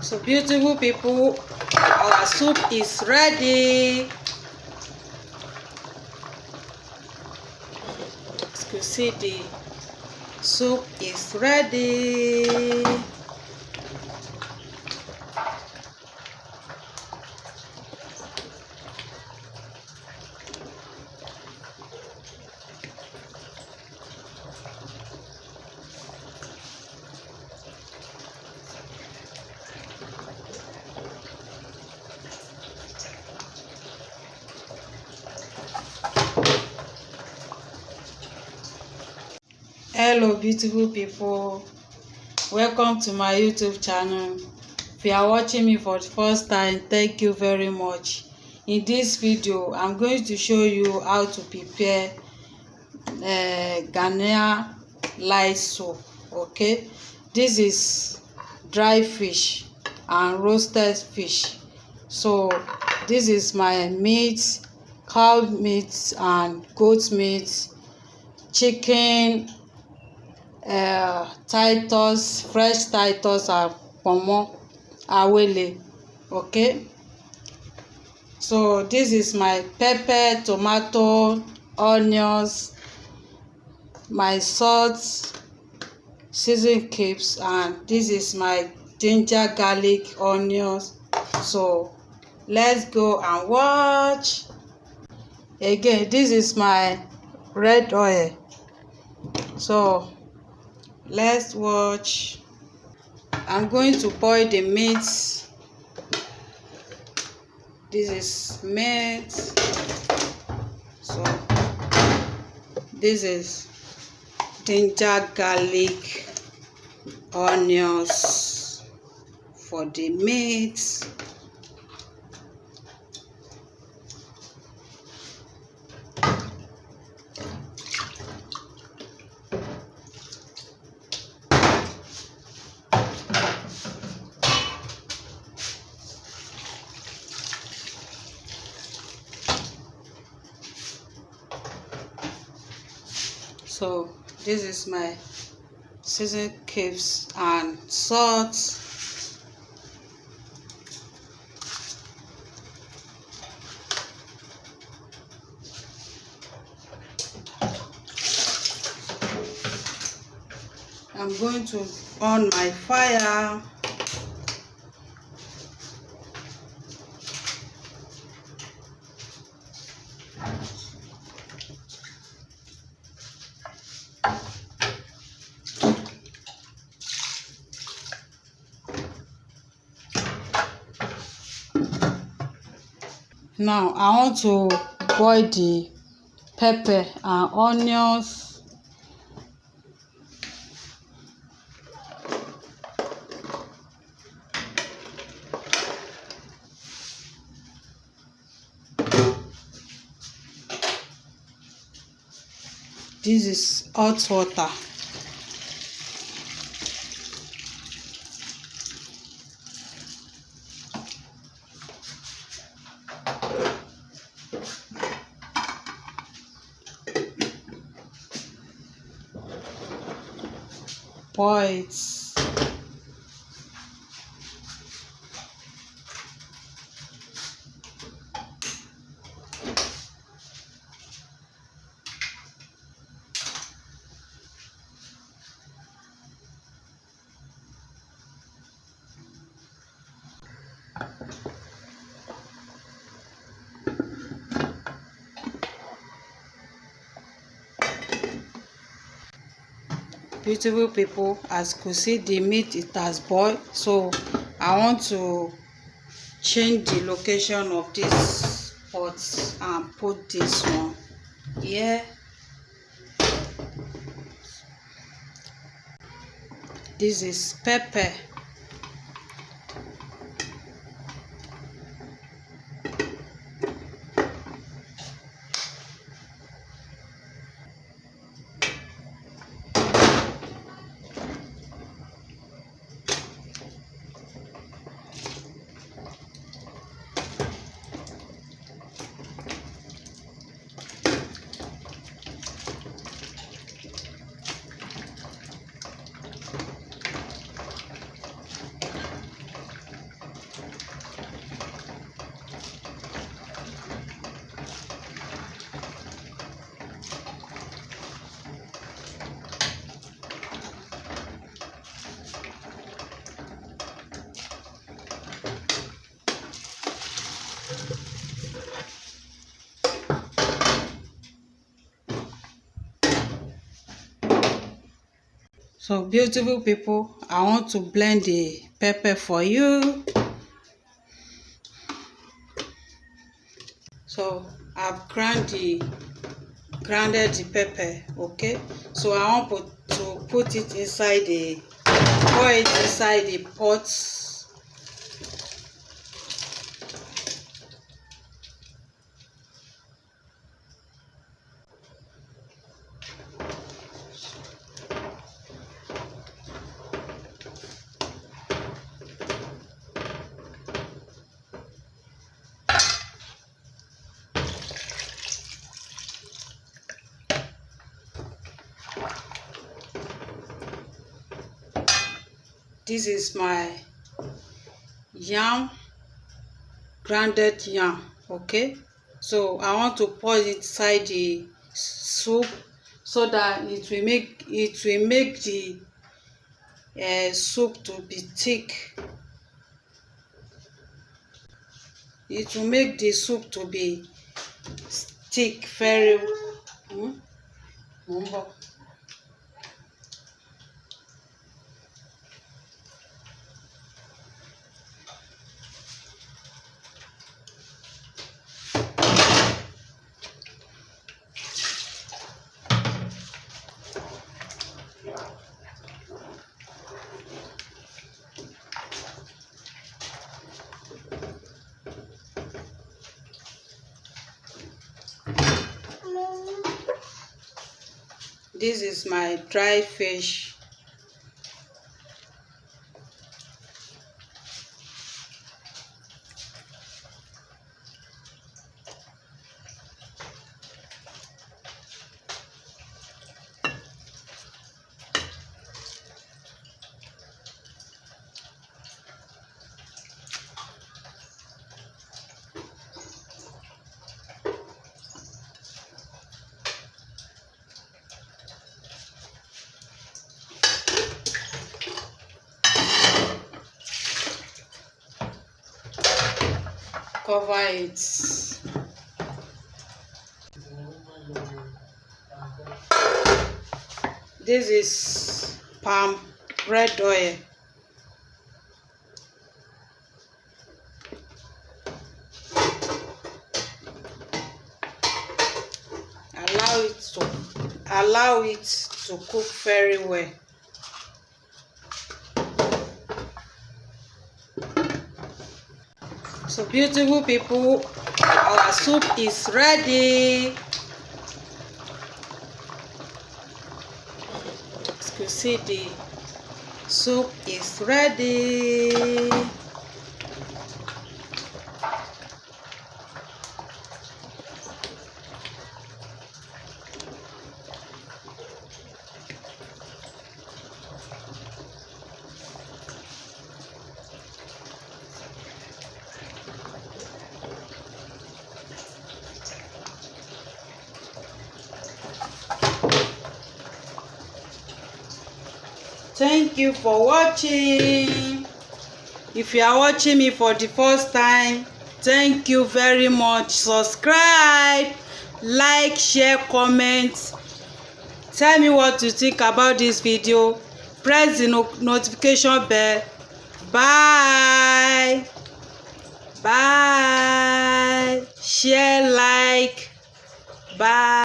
So beautiful people, our soup is ready. As you see, the soup is ready. Hello beautiful people, welcome to my YouTube channel. If you are watching me for the first time, thank you very much. In this video I'm going to show you how to prepare Ghanaian light soup. Okay, this is dry fish and roasted fish. So this is my meat, cow meat and goat meat, chicken, Titus, fresh Titus and pomo awele. Okay, so this is my pepper, tomato, onions, my salt, season cubes, and this is my ginger, garlic, onions. So let's go and watch. Again, this is my red oil. So let's watch. I'm going to boil the meat. This is meat. So this is ginger, garlic, onions for the meat. So this is my season cubes and salt. I'm going to on my fire. Now I want to boil the pepper and onions. This is hot water. Pour it. Beautiful people, as you could see, the meat, it has boiled. So I want to change the location of this pot and put this one here. This is pepper. So beautiful people, I want to blend the pepper for you. So I've grounded the pepper, okay? So I want to put it inside pour it inside the pot. This is my yam, grounded yam, okay? So I want to pour it inside the soup so that it will make the soup to be thick. It will make the soup to be thick very This is my dry fish. Cover it. This is palm red oil. Allow it to cook very well. So beautiful people, our soup is ready. As you see, the soup is ready. Thank you for watching. If you are watching me for the first time, thank you very much. Subscribe, like, share, comment. Tell me what you think about this video. Press the notification bell. Bye. Bye. Share, like. Bye.